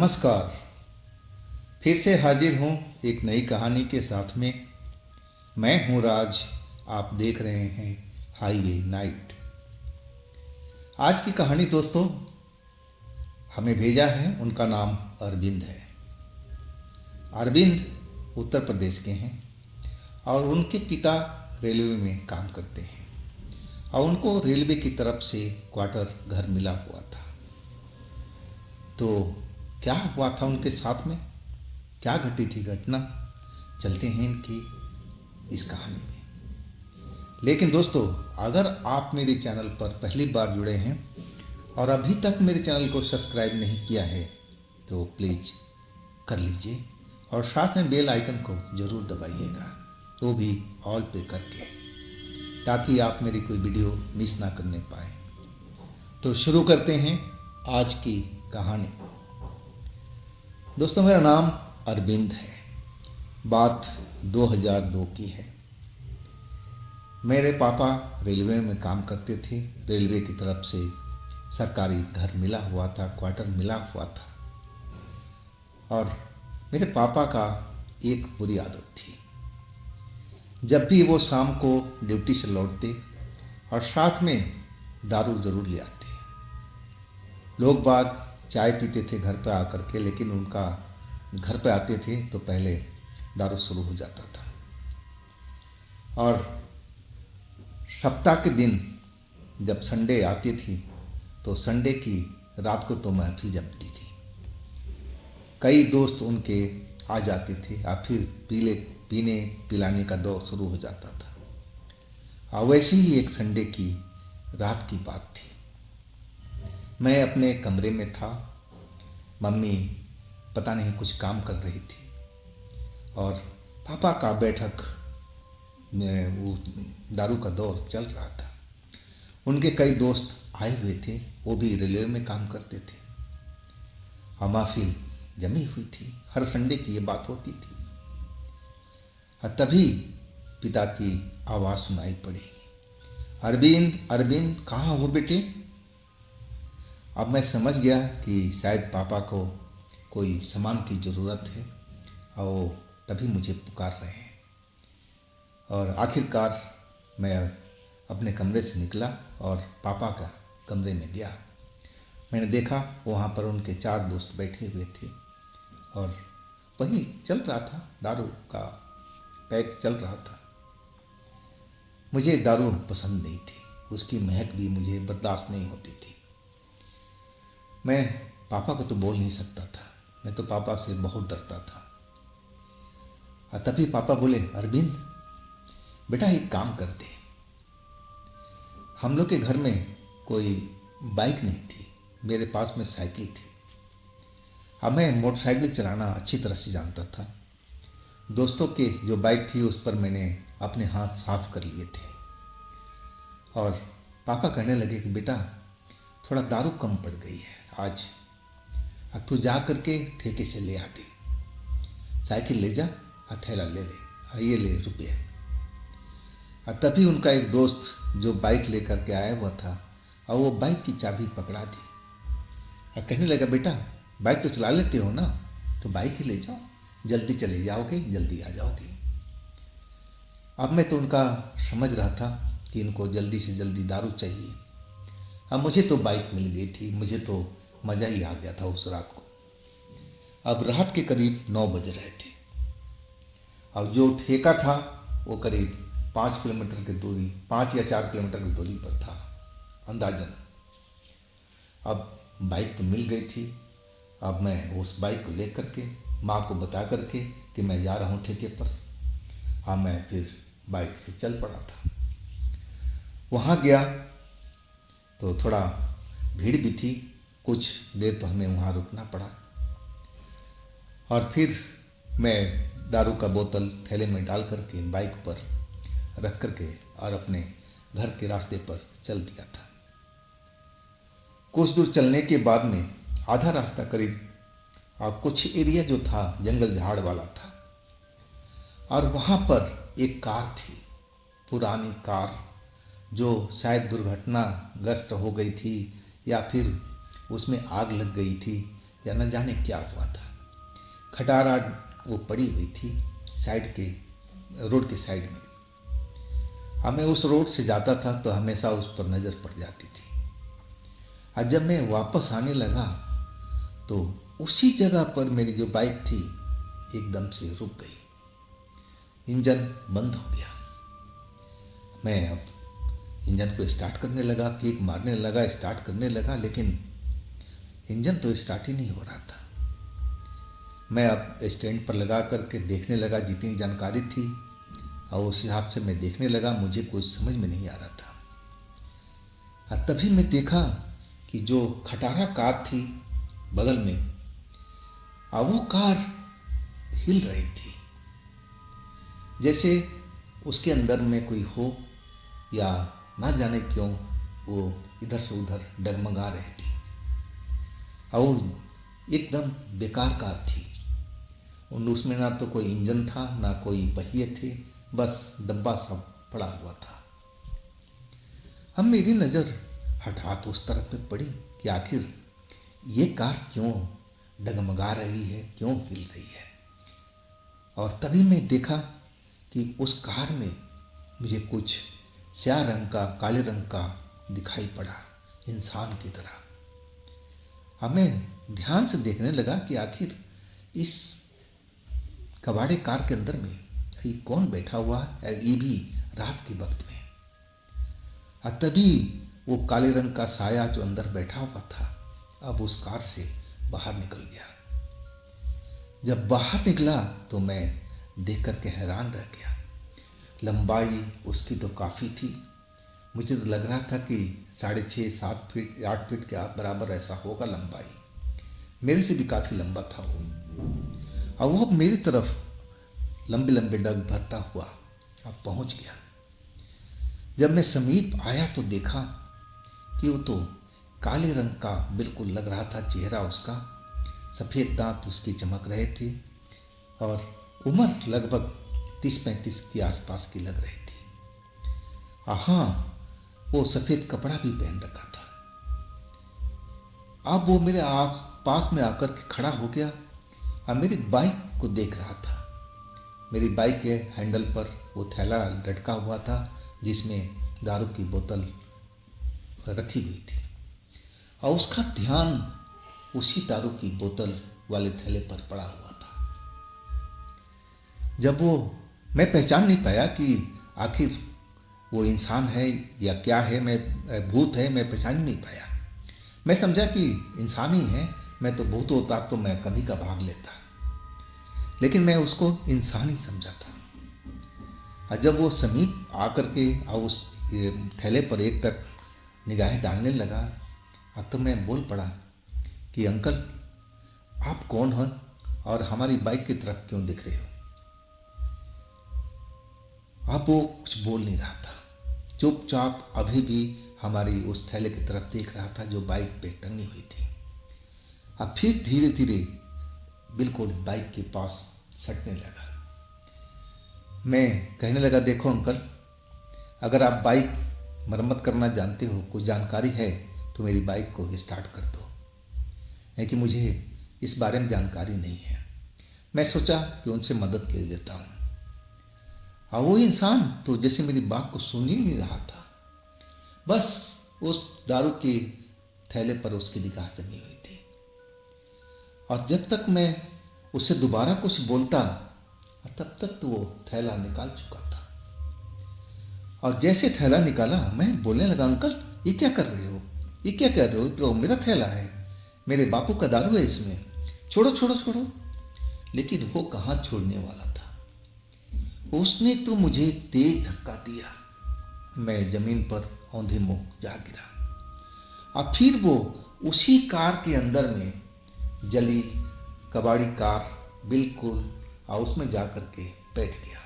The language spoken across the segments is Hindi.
नमस्कार। फिर से हाजिर हूँ एक नई कहानी के साथ में। मैं हूँ राज। आप देख रहे हैं हाईवे नाइट। आज की कहानी दोस्तों हमें भेजा है, उनका नाम अरविंद है। अरविंद उत्तर प्रदेश के हैं और उनके पिता रेलवे में काम करते हैं और उनको रेलवे की तरफ से क्वार्टर घर मिला हुआ था। तो क्या हुआ था उनके साथ में, क्या घटी थी घटना, चलते हैं इनकी इस कहानी में। लेकिन दोस्तों, अगर आप मेरे चैनल पर पहली बार जुड़े हैं और अभी तक मेरे चैनल को सब्सक्राइब नहीं किया है तो प्लीज़ कर लीजिए और साथ में बेल आइकन को ज़रूर दबाइएगा, वो भी ऑल पे करके, ताकि आप मेरी कोई वीडियो मिस ना करने पाए। तो शुरू करते हैं आज की कहानी। दोस्तों, मेरा नाम अरविंद है। बात 2002 की है। मेरे पापा रेलवे में काम करते थे। रेलवे की तरफ से सरकारी घर मिला हुआ था, क्वार्टर मिला हुआ था। और मेरे पापा का एक बुरी आदत थी। जब भी वो शाम को ड्यूटी से लौटते और साथ में दारू जरूर ले आते। लोग बाग चाय पीते थे घर पर आकर के, लेकिन उनका घर पे आते थे तो पहले दारू शुरू हो जाता था। और सप्ताह के दिन जब संडे आती थी तो संडे की रात को तो महफिल जमती थी। कई दोस्त उनके आ जाते थे और फिर पीने पिलाने का दौर शुरू हो जाता था। और वैसे ही एक संडे की रात की बात थी। मैं अपने कमरे में था। मम्मी पता नहीं कुछ काम कर रही थी और पापा का बैठक में वो दारू का दौर चल रहा था। उनके कई दोस्त आए हुए थे, वो भी रेलवे में काम करते थे और महफिल जमी हुई थी। हर संडे की ये बात होती थी। और तभी पिता की आवाज़ सुनाई पड़ी, अरविंद अरविंद कहाँ हो बेटे। अब मैं समझ गया कि शायद पापा को कोई सामान की ज़रूरत है और वो तभी मुझे पुकार रहे हैं। और आखिरकार मैं अपने कमरे से निकला और पापा का कमरे में गया। मैंने देखा वहाँ पर उनके 4 दोस्त बैठे हुए थे और वही चल रहा था, दारू का पैक चल रहा था। मुझे दारू पसंद नहीं थी, उसकी महक भी मुझे बर्दाश्त नहीं होती थी। मैं पापा को तो बोल नहीं सकता था, मैं तो पापा से बहुत डरता था। और तभी पापा बोले, अरविंद बेटा एक काम करते, हम लोग के घर में कोई बाइक नहीं थी, मेरे पास में साइकिल थी। अब मैं मोटरसाइकिल चलाना अच्छी तरह से जानता था। दोस्तों के जो बाइक थी उस पर मैंने अपने हाथ साफ कर लिए थे। और पापा कहने लगे कि बेटा थोड़ा दारू कम पड़ गई है आज, अब तू जा करके ठेके से ले आती, साइकिल ले जा, हथेला ले ले, ये ले रुपये। और तभी उनका एक दोस्त जो बाइक लेकर के आया हुआ था और वो बाइक की चाबी पकड़ा दी और कहने लगा, बेटा बाइक तो चला लेते हो ना, तो बाइक ही ले जाओ, जल्दी चले जाओगे, जल्दी आ जाओगे। अब मैं तो उनका समझ रहा था कि इनको जल्दी से जल्दी दारू चाहिए। अब मुझे तो बाइक मिल गई थी, मुझे तो मज़ा ही आ गया था उस रात को। अब रात के करीब 9 बज रहे थे। अब जो ठेका था वो करीब 5 किलोमीटर की दूरी, 5 या 4 किलोमीटर की दूरी पर था अंदाजन। अब बाइक तो मिल गई थी। अब मैं उस बाइक को लेकर के माँ को बता करके कि मैं जा रहा हूँ ठेके पर। हाँ, मैं फिर बाइक से चल पड़ा था। वहाँ गया तो थोड़ा भीड़ भी थी, कुछ देर तो हमें वहाँ रुकना पड़ा। और फिर मैं दारू का बोतल थैले में डाल करके बाइक पर रख करके और अपने घर के रास्ते पर चल दिया था। कुछ दूर चलने के बाद में आधा रास्ता करीब और कुछ एरिया जो था जंगल झाड़ वाला था और वहाँ पर एक कार थी, पुरानी कार, जो शायद दुर्घटनाग्रस्त हो गई थी या फिर उसमें आग लग गई थी या न जाने क्या हुआ था। खटारा वो पड़ी हुई थी साइड के, रोड के साइड में। हमें उस रोड से जाता था तो हमेशा उस पर नज़र पड़ जाती थी। और जब मैं वापस आने लगा तो उसी जगह पर मेरी जो बाइक थी एकदम से रुक गई। इंजन बंद हो गया। मैं अब इंजन को स्टार्ट करने लगा, किक मारने लगा, स्टार्ट करने लगा, लेकिन इंजन तो स्टार्ट ही नहीं हो रहा था। मैं अब स्टैंड पर लगा करके देखने लगा जितनी जानकारी थी, और उस हिसाब से मैं देखने लगा। मुझे कुछ समझ में नहीं आ रहा था। और तभी मैं देखा कि जो खटारा कार थी बगल में, अब वो कार हिल रही थी, जैसे उसके अंदर में कोई हो, या ना जाने क्यों वो इधर से उधर डगमगा रही थी। और एकदम बेकार कार थी। उसमें ना तो कोई इंजन था, ना कोई पहिए थे, बस डब्बा सा पड़ा हुआ था। अब मेरी नज़र हठात उस तरफ में पड़ी कि आखिर ये कार क्यों डगमगा रही है, क्यों हिल रही है। और तभी मैं देखा कि उस कार में मुझे कुछ स्याह रंग का, काले रंग का दिखाई पड़ा, इंसान की तरह। अब मैं ध्यान से देखने लगा कि आखिर इस कबाड़े कार के अंदर में ये कौन बैठा हुआ है, ये भी रात के वक्त में। और तभी वो काले रंग का साया जो अंदर बैठा हुआ था अब उस कार से बाहर निकल गया। जब बाहर निकला तो मैं देख करके हैरान रह गया। लंबाई उसकी तो काफ़ी थी। मुझे तो लग रहा था कि 6.5, 7 फीट, 8 फीट के बराबर ऐसा होगा लंबाई। मेरे से भी काफ़ी लंबा था वो। और वो मेरी तरफ लंबे लंबे डग भरता हुआ अब पहुंच गया। जब मैं समीप आया तो देखा कि वो तो काले रंग का बिल्कुल लग रहा था चेहरा उसका। सफ़ेद दांत उसके चमक रहे थे और उम्र लगभग 30-35 के आसपास की लग रही थी। हाँ, वो सफ़ेद कपड़ा भी पहन रखा था। अब वो मेरे पास में आकर के खड़ा हो गया और मेरी बाइक को देख रहा था। मेरी बाइक के हैंडल पर वो थैला लटका हुआ था जिसमें दारू की बोतल रखी हुई थी, और उसका ध्यान उसी दारू की बोतल वाले थैले पर पड़ा हुआ था। जब वो, मैं पहचान नहीं पाया कि आखिर वो इंसान है या क्या है, मैं भूत है, मैं पहचान नहीं पाया। मैं समझा कि इंसान ही है। मैं तो भूत होता तो मैं कभी का भाग लेता, लेकिन मैं उसको इंसान ही समझा था। और जब वो समीप आकर के और उस थैले पर एक टक निगाहें डालने लगा तो मैं बोल पड़ा कि अंकल, आप कौन हैं और हमारी बाइक की तरफ क्यों दिख रहे हो? अब वो कुछ बोल नहीं रहा था, चुपचाप अभी भी हमारी उस थैले की तरफ देख रहा था जो बाइक पे टंगी हुई थी। अब फिर धीरे धीरे बिल्कुल बाइक के पास सटने लगा। मैं कहने लगा, देखो अंकल, अगर आप बाइक मरम्मत करना जानते हो, कुछ जानकारी है तो मेरी बाइक को स्टार्ट कर दो, है कि मुझे इस बारे में जानकारी नहीं है। मैं सोचा कि उनसे मदद ले लेता हूँ। और वो इंसान तो जैसे मेरी बात को सुन ही नहीं रहा था, बस उस दारू के थैले पर उसकी निगाह जमी हुई थी। और जब तक मैं उससे दोबारा कुछ बोलता तब तक तो वो थैला निकाल चुका था। और जैसे थैला निकाला मैं बोलने लगा, अंकल ये क्या कर रहे हो, ये क्या कर रहे हो? तो मेरा थैला है, मेरे बापू का दारू है इसमें, छोड़ो छोड़ो छोड़ो। लेकिन वो कहाँ छोड़ने वाला था। उसने तो मुझे तेज धक्का दिया। मैं जमीन पर औंधे मुंह जा गिरा। अब फिर वो उसी कार के अंदर में जली कबाड़ी कार बिल्कुल, और उसमें जा करके बैठ गया।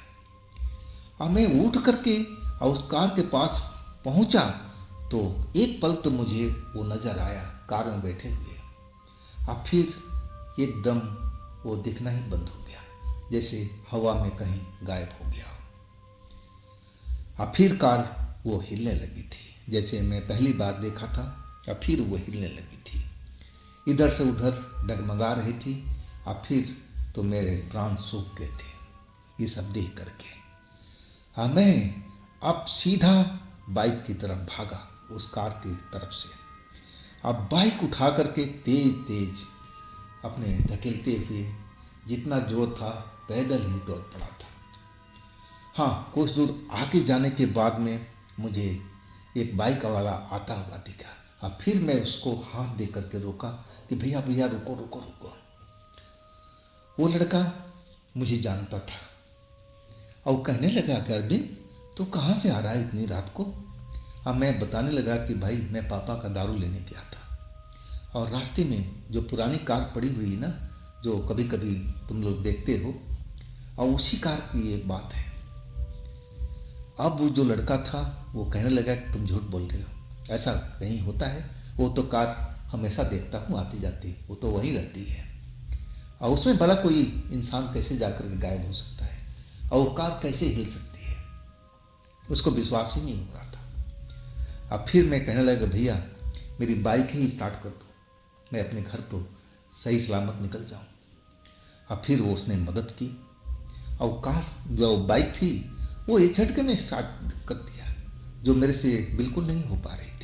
अब मैं उठ करके और उस कार के पास पहुंचा तो एक पल तो मुझे वो नजर आया कार में बैठे हुए। अब फिर एकदम वो दिखना ही बंद हो गया, जैसे हवा में कहीं गायब हो गया। अब फिर कार वो हिलने लगी थी, जैसे मैं पहली बार देखा था। अब फिर वो हिलने लगी थी। इधर से उधर डगमगा रही थी और फिर तो मेरे प्राण सूख गए थे ये सब देख करके। हाँ, मैं अब सीधा बाइक की तरफ भागा, उस कार की तरफ से। अब बाइक उठा करके तेज तेज अपने धकेलते हुए जितना जोर था पैदल ही दौड़ पड़ा था। हाँ, कुछ दूर आगे जाने के बाद में मुझे एक बाइक वाला आता हुआ दिखा और फिर मैं उसको हाथ दे करके रोका कि भैया भैया रुको रुको रुको। वो लड़का मुझे जानता था और कहने लगा कि अरविंद तो कहाँ से आ रहा है इतनी रात को। अब मैं बताने लगा कि भाई मैं पापा का दारू लेने गया था और रास्ते में जो पुरानी कार पड़ी हुई है ना, जो कभी कभी तुम लोग देखते हो, और उसी कार की ये बात है। अब वो जो लड़का था वो कहने लगा कि तुम झूठ बोल रहे हो, ऐसा कहीं होता है? वो तो कार हमेशा देखता हूँ आती जाती, वो तो वहीं रहती है और उसमें भला कोई इंसान कैसे जाकर के गायब हो सकता है और वो कार कैसे हिल सकती है? उसको विश्वास ही नहीं हो रहा था। अब फिर मैं कहने लगा भैया मेरी बाइक ही स्टार्ट कर दो, मैं अपने घर तो सही सलामत निकल जाऊं। अब फिर वो उसने मदद की और कार जो बाइक थी वो एक झटके में स्टार्ट कर दिया, जो मेरे से बिल्कुल नहीं हो पा रही थी।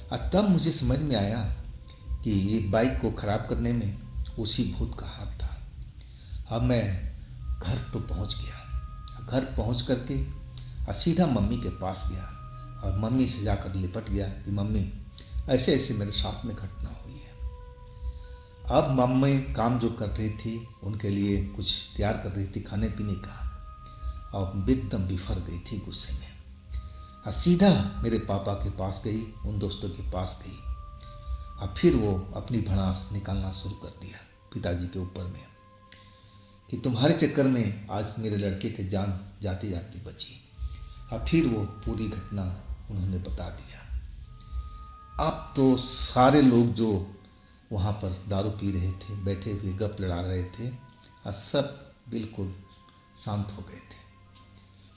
और तब मुझे समझ में आया कि ये बाइक को खराब करने में उसी भूत का हाथ था। अब मैं घर तो पहुंच गया, घर पहुंच करके सीधा मम्मी के पास गया और मम्मी से जाकर लिपट गया कि मम्मी ऐसे ऐसे मेरे साथ में घटना हुई है। अब मम्मी काम जो कर रही थी उनके लिए कुछ तैयार कर रही थी खाने पीने का और एकदम बिफर गई थी गुस्से में और सीधा मेरे पापा के पास गई, उन दोस्तों के पास गई और फिर वो अपनी भड़ास निकालना शुरू कर दिया पिताजी के ऊपर में कि तुम्हारे चक्कर में आज मेरे लड़के की जान जाती जाती बची। और फिर वो पूरी घटना उन्होंने बता दिया। अब तो सारे लोग जो वहाँ पर दारू पी रहे थे, बैठे हुए गप लड़ा रहे थे और सब बिल्कुल शांत हो गए थे,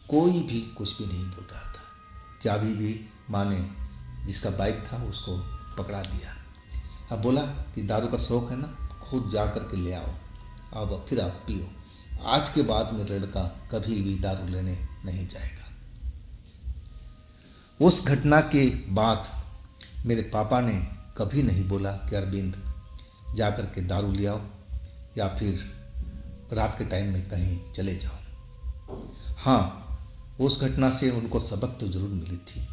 कोई भी कुछ भी नहीं बोल रहा था। चाबी भी माँ ने जिसका बाइक था उसको पकड़ा दिया। अब बोला कि दारू का शौक है ना, खुद जा कर के ले आओ, अब फिर आप पियो, आज के बाद मेरा लड़का कभी भी दारू लेने नहीं जाएगा। उस घटना के बाद मेरे पापा ने कभी नहीं बोला कि अरविंद जा कर के दारू ले आओ या फिर रात के टाइम में कहीं चले जाओ। हाँ, उस घटना से उनको सबक तो जरूर मिली थी।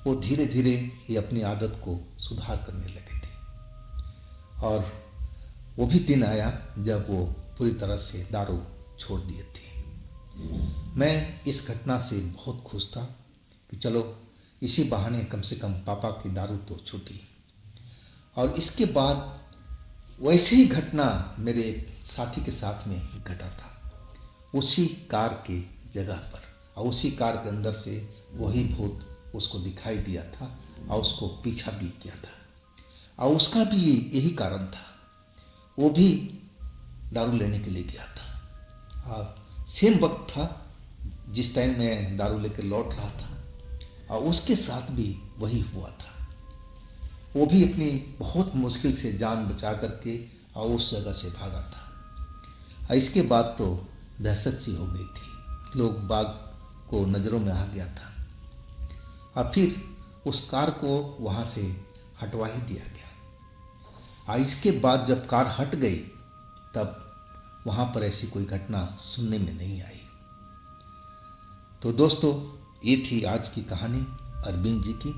वो धीरे धीरे ये अपनी आदत को सुधार करने लगे थे और वो भी दिन आया जब वो पूरी तरह से दारू छोड़ दिए थे। मैं इस घटना से बहुत खुश था कि चलो इसी बहाने कम से कम पापा की दारू तो छूटी। और इसके बाद वैसे ही घटना मेरे एक साथी के साथ में घटा था, उसी कार के जगह पर और उसी कार के अंदर से वही भूत उसको दिखाई दिया था और उसको पीछा भी किया था और उसका भी यही कारण था। वो भी दारू लेने के लिए गया था और सेम वक्त था जिस टाइम मैं दारू लेकर लौट रहा था और उसके साथ भी वही हुआ था। वो भी अपनी बहुत मुश्किल से जान बचा करके और उस जगह से भागा था। और इसके बाद तो दहशत सी हो गई थी, लोग बाग को नज़रों में आ गया था और फिर उस कार को वहाँ से हटवा ही दिया गया। और इसके बाद जब कार हट गई तब वहाँ पर ऐसी कोई घटना सुनने में नहीं आई। तो दोस्तों, ये थी आज की कहानी अरविंद जी की।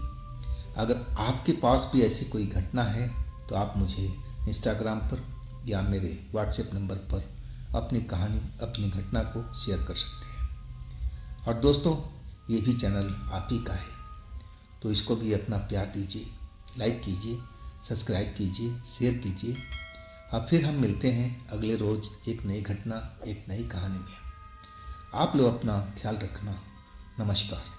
अगर आपके पास भी ऐसी कोई घटना है तो आप मुझे इंस्टाग्राम पर या मेरे व्हाट्सएप नंबर पर अपनी कहानी, अपनी घटना को शेयर कर सकते हैं। और दोस्तों, ये भी चैनल आप ही का है तो इसको भी अपना प्यार दीजिए, लाइक कीजिए, सब्सक्राइब कीजिए, शेयर कीजिए। और फिर हम मिलते हैं अगले रोज़ एक नई घटना, एक नई कहानी में। आप लोग अपना ख्याल रखना। नमस्कार।